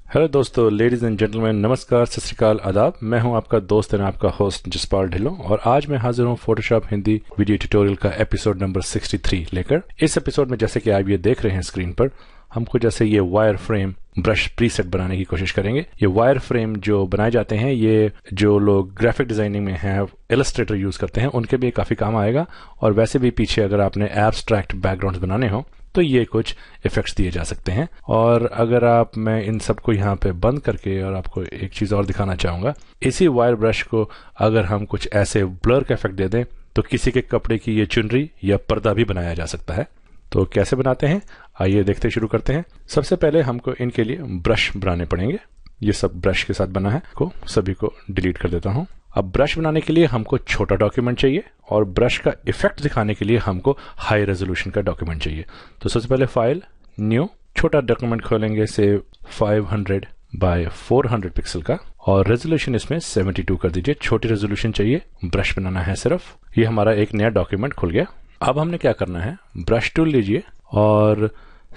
Hello दोस्तों, ladies and gentleman, नमस्कार, सत श्री अकाल, आदाब। मैं हूं आपका दोस्त और आपका होस्ट जसपाल ढिल्लों और आज मैं हाजिर हूं फोटोशॉप हिंदी वीडियो ट्यूटोरियल का एपिसोड नंबर 63 लेकर। इस एपिसोड में जैसे कि आप ये देख रहे हैं स्क्रीन पर, हमको जैसे ये वायर फ्रेम ब्रश प्रीसेट बनाने की कोशिश करेंगे। ये वायर फ्रेम जो बनाए जाते हैं, ये जो लोग ग्राफिक डिजाइनिंग में हैं, इलस्ट्रेटर यूज करते हैं, उनके भी काफी काम आएगा। और वैसे भी पीछे अगर आपने एब्स्ट्रैक्ट बैकग्राउंड बनाने हो तो ये कुछ इफेक्ट्स दिए जा सकते हैं। और अगर मैं इन सबको यहाँ पे बंद करके और आपको एक चीज और दिखाना चाहूंगा, इसी वायर ब्रश को अगर हम कुछ ऐसे ब्लर का इफेक्ट दे दें तो किसी के कपड़े की ये चुनरी या पर्दा भी बनाया जा सकता है। तो कैसे बनाते हैं, आइए देखते शुरू करते हैं। सबसे पहले हमको इनके लिए ब्रश बनाने पड़ेंगे। ये सब ब्रश के साथ बना है, सभी को डिलीट कर देता हूं। अब ब्रश बनाने के लिए हमको छोटा डॉक्यूमेंट चाहिए और ब्रश का इफेक्ट दिखाने के लिए हमको हाई रेजोल्यूशन का डॉक्यूमेंट चाहिए। तो सबसे पहले फाइल, न्यू, छोटा डॉक्यूमेंट खोलेंगे से 500 बाय 400 पिक्सल का, और रेजोल्यूशन इसमें 72 कर दीजिए। छोटी रेजोल्यूशन चाहिए, ब्रश बनाना है सिर्फ। ये हमारा एक नया डॉक्यूमेंट खुल गया। अब हमने क्या करना है, ब्रश टूल लीजिए और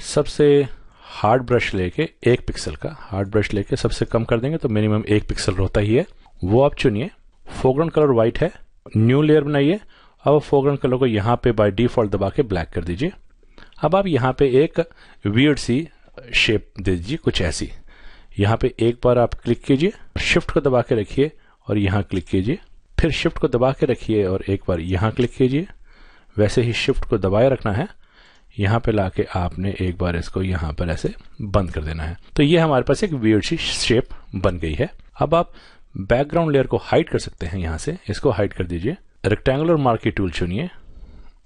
सबसे हार्ड ब्रश लेके 1 पिक्सल का हार्ड ब्रश लेके सबसे कम कर देंगे तो मिनिमम 1 पिक्सल होता ही है, वो आप चुनिए। फोरग्राउंड कलर व्हाइट है, न्यू लेयर बनाइए। अब फोरग्राउंड कलर को यहाँ पे बाय डिफॉल्ट दबा के ब्लैक कर दीजिए। अब आप यहाँ पे एक वियर्ड सी शेप दे दीजिए, कुछ ऐसी। यहाँ पे एक बार आप क्लिक कीजिए, शिफ्ट को दबा के रखिए और यहाँ क्लिक कीजिए, फिर शिफ्ट को दबा के रखिए और एक बार यहाँ क्लिक कीजिए। वैसे ही शिफ्ट को दबाए रखना है, यहाँ पे लाके आपने एक बार इसको यहाँ पर ऐसे बंद कर देना है। तो ये हमारे पास एक वियर्ड सी शेप बन गई है। अब आप बैकग्राउंड लेयर को हाइड कर सकते हैं, यहाँ से इसको हाइड कर दीजिए। रेक्टेंगुलर मार्की टूल चुनिए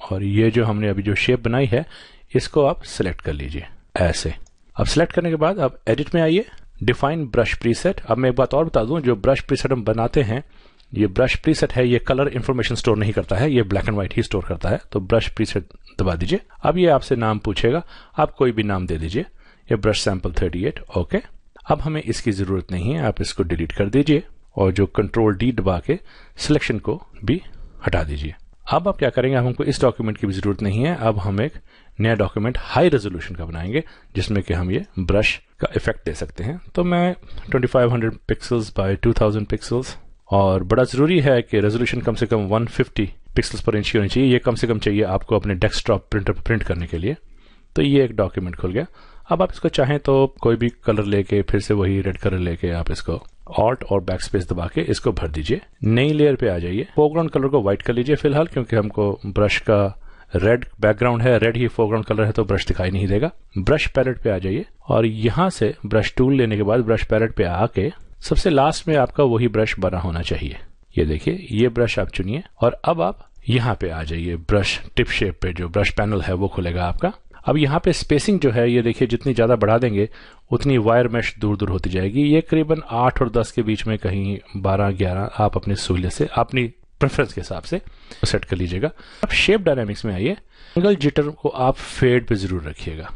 और ये जो हमने अभी जो शेप बनाई है इसको आप सिलेक्ट कर लीजिए ऐसे। अब सिलेक्ट करने के बाद आप एडिट में आइए, डिफाइन ब्रश प्रीसेट। अब मैं एक बात और बता दूं, जो ब्रश प्रीसेट हम बनाते हैं, ये ब्रश प्रीसेट है, ये कलर इंफॉर्मेशन स्टोर नहीं करता है, ये black and white he store करता है। तो ब्रश प्रीसेट दबा दीजिए। अब ये आपसे नाम पूछेगा, आप कोई भी नाम दे दीजिए। ये ब्रश सैंपल 38, ओके। अब हमें इसकी जरूरत नहीं है, आप इसको डिलीट कर दीजिए और जो कंट्रोल डी दबा के सिलेक्शन को भी हटा दीजिए। अब आप क्या करेंगे, हमको इस डॉक्यूमेंट की भी जरूरत नहीं है। अब हम एक नया डॉक्यूमेंट हाई रेजोल्यूशन का बनाएंगे जिसमें कि हम ये ब्रश का इफेक्ट दे सकते हैं। तो मैं 2500 पिक्सल्स बाय 2000 पिक्सल्स, और बड़ा जरूरी है कि रेजोल्यूशन कम से कम 150 पिक्सल्स पर इंच की होनी चाहिए। ये कम से कम चाहिए आपको अपने डेस्कटॉप प्रिंटर पर प्रिंट करने के लिए। तो ये एक डॉक्यूमेंट खुल गया। अब आप इसको चाहें तो कोई भी कलर लेके, फिर से वही रेड कलर लेके आप इसको ऑल्ट और बैक स्पेस दबा के इसको भर दीजिए। नई लेयर पे आ जाइए, फोरग्राउंड कलर को व्हाइट कर लीजिए फिलहाल, क्योंकि हमको ब्रश का रेड बैकग्राउंड है, रेड ही फोरग्राउंड कलर है, तो ब्रश दिखाई नहीं देगा। ब्रश पैलेट पे आ जाइए और यहाँ से ब्रश टूल लेने के बाद ब्रश पैलेट पे आके सबसे लास्ट में आपका वही ब्रश बना होना चाहिए। ये देखिए, ये ब्रश आप चुनिए और अब आप यहाँ पे आ जाइए, ब्रश टिप शेप पे जो ब्रश पैनल है वो खुलेगा आपका। अब यहाँ पे स्पेसिंग जो है, ये देखिए, जितनी ज्यादा बढ़ा देंगे उतनी वायर मेश दूर दूर होती जाएगी। ये करीबन 8 और 10 के बीच में, कहीं 12-11, आप अपनी सहूलियत से, अपनी प्रेफरेंस के हिसाब से सेट कर लीजिएगा। अब शेप डायनामिक्स में आइए, एंगल जिटर को आप फेड पे जरूर रखिएगा।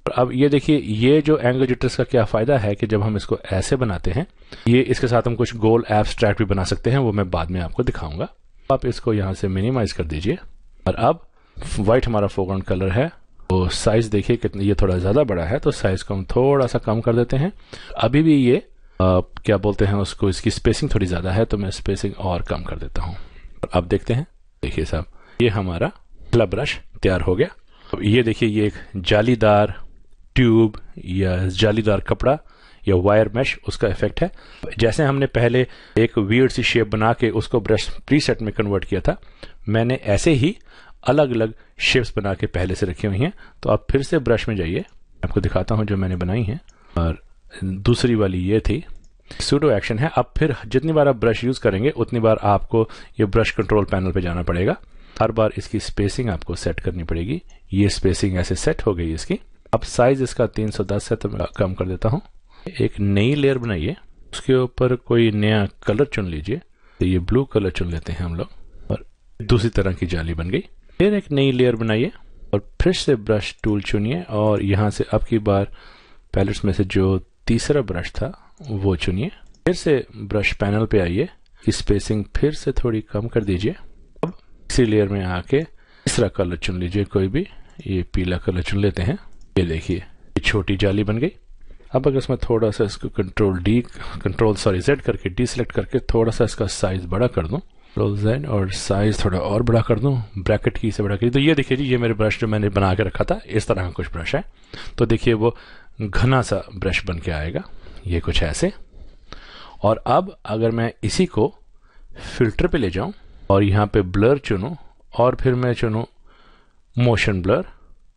अब ये देखिए, ये जो एंगल जिटर्स का क्या फायदा है कि जब हम इसको ऐसे बनाते हैं, ये इसके साथ हम कुछ गोल एब्स्ट्रैक्ट भी बना सकते हैं, वो मैं बाद में आपको दिखाऊंगा। आप इसको यहाँ से मिनिमाइज कर दीजिए और अब व्हाइट हमारा फोरग्राउंड कलर है, तो साइज देखिए कितना, ये थोड़ा ज्यादा बड़ा है तो साइज को हम थोड़ा सा कम कर देते हैं। अभी भी ये क्या बोलते हैं उसको, इसकी स्पेसिंग थोड़ी ज्यादा है तो मैं स्पेसिंग और कम कर देता हूँ। अब देखते हैं, देखिए साहब, ये हमारा पहला ब्रश तैयार हो गया। अब ये देखिए, ये एक जालीदार ट्यूब या जालीदार कपड़ा या वायर मैश, उसका इफेक्ट है। जैसे हमने पहले एक वियर्ड सी शेप बना के उसको ब्रश प्रीसेट में कन्वर्ट किया था, मैंने ऐसे ही अलग अलग शेप्स बना के पहले से रखी हुई हैं। तो आप फिर से ब्रश में जाइए, आपको दिखाता हूं जो मैंने बनाई है। और दूसरी वाली ये थी, सूडो एक्शन है। अब फिर जितनी बार आप ब्रश यूज करेंगे उतनी बार आपको ये ब्रश कंट्रोल पैनल पे जाना पड़ेगा। हर बार इसकी स्पेसिंग आपको सेट करनी पड़ेगी। ये स्पेसिंग ऐसे सेट हो गई इसकी। अब साइज इसका 310 है तो मैं कम कर देता हूँ। एक नई लेयर बनाइए, उसके ऊपर कोई नया कलर चुन लीजिए। तो ये ब्लू कलर चुन लेते हैं हम लोग, और दूसरी तरह की जाली बन गई। फिर एक नई लेयर बनाइए और फिर से ब्रश टूल चुनिए और यहाँ से अब की बार पैलेट्स में से जो तीसरा ब्रश था वो चुनिए। फिर से ब्रश पैनल पे आइए, स्पेसिंग फिर से थोड़ी कम कर दीजिए। अब इसी लेयर में आके तीसरा कलर चुन लीजिए कोई भी, ये पीला कलर चुन लेते हैं। ये देखिए, ये छोटी जाली बन गई। अब अगर इसमें थोड़ा सा इसको कंट्रोल Z करके डीसेलेक्ट करके थोड़ा सा इसका साइज बड़ा कर दूं, कंट्रोल Z और साइज थोड़ा और बड़ा कर दूं, ब्रैकेट की से बड़ा करिए, तो ये देखिए जी, ये मेरे ब्रश जो मैंने बना के रखा था इस तरह का कुछ ब्रश है। तो देखिए वो घना सा ब्रश बन के आएगा, ये कुछ ऐसे। और अब अगर मैं इसी को फिल्टर पे ले जाऊं और यहाँ पे ब्लर चुनूं और फिर मैं चुनूं मोशन ब्लर,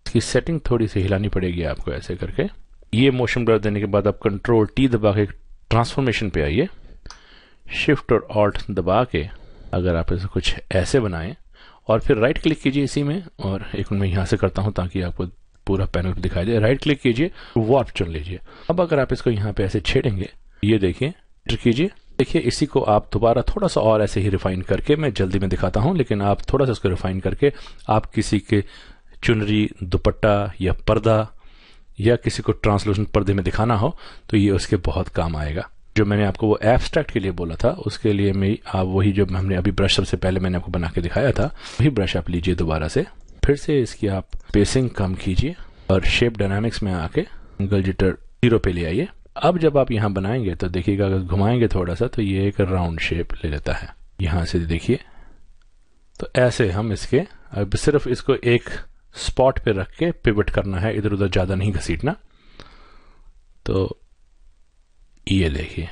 इसकी सेटिंग थोड़ी सी हिलानी पड़ेगी आपको ऐसे करके। ये मोशन ब्लर देने के बाद आप कंट्रोल T दबा के ट्रांसफॉर्मेशन पे आइए, शिफ्ट और ऑल्ट दबा के अगर आप इसे कुछ ऐसे बनाएं और फिर राइट क्लिक कीजिए इसी में, और एक मैं यहाँ से करता हूँ ताकि आपको पूरा पैनल दिखाई दे, राइट क्लिक कीजिए, वार्प चुन लीजिए। अब अगर आप इसको यहाँ पे ऐसे छेड़ेंगे, ये देखिए, कीजिए, देखिए इसी को आप दोबारा थोड़ा सा और ऐसे ही रिफाइन करके, मैं जल्दी में दिखाता हूं लेकिन आप थोड़ा सा इसको रिफाइन करके आप किसी के चुनरी, दुपट्टा या पर्दा या किसी को ट्रांसलूसेंट पर्दे में दिखाना हो तो ये उसके बहुत काम आएगा। जो मैंने आपको वो एब्स्ट्रैक्ट के लिए बोला था उसके लिए मैं आप वही जो हमने अभी ब्रश सबसे पहले मैंने आपको बना के दिखाया था वही ब्रश आप लीजिए दोबारा से, फिर से इसकी आप स्पेसिंग कम कीजिए और शेप डायनामिक्स में आके एंगल जिटर 0 पे ले आइए। अब जब आप यहाँ बनाएंगे तो देखिएगा अगर घुमाएंगे थोड़ा सा तो ये एक राउंड शेप ले लेता है, यहाँ से देखिए। तो ऐसे हम इसके अब सिर्फ इसको एक स्पॉट पे रख के पिवट करना है, इधर उधर ज्यादा नहीं घसीटना। तो ये देखिए,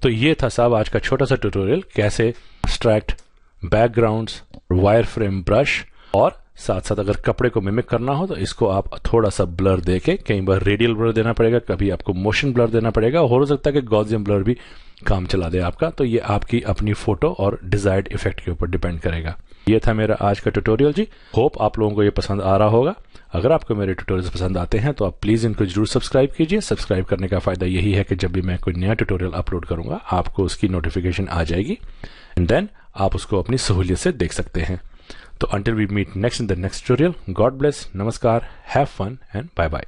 तो ये था साहब आज का छोटा सा ट्यूटोरियल, कैसे abstract, backgrounds, wire frame brush और साथ साथ अगर कपड़े को मिमिक करना हो तो इसको आप थोड़ा सा ब्लर देके, कई बार रेडियल ब्लर देना पड़ेगा, कभी आपको मोशन ब्लर देना पड़ेगा, हो सकता है कि गॉसियन ब्लर भी काम चला दे आपका। तो ये आपकी अपनी फोटो और डिजायर्ड इफेक्ट के ऊपर डिपेंड करेगा। ये था मेरा आज का ट्यूटोरियल जी, होप आप लोगों को ये पसंद आ रहा होगा। अगर आपको मेरे ट्यूटोरियल्स पसंद आते हैं तो आप प्लीज इनको जरूर सब्सक्राइब कीजिए। सब्सक्राइब करने का फायदा यही है कि जब भी मैं कोई नया ट्यूटोरियल अपलोड करूंगा आपको उसकी नोटिफिकेशन आ जाएगी एंड देन आप उसको अपनी सहूलियत से देख सकते हैं। तो until we meet next in the next tutorial, God bless, namaskar, have fun and bye bye.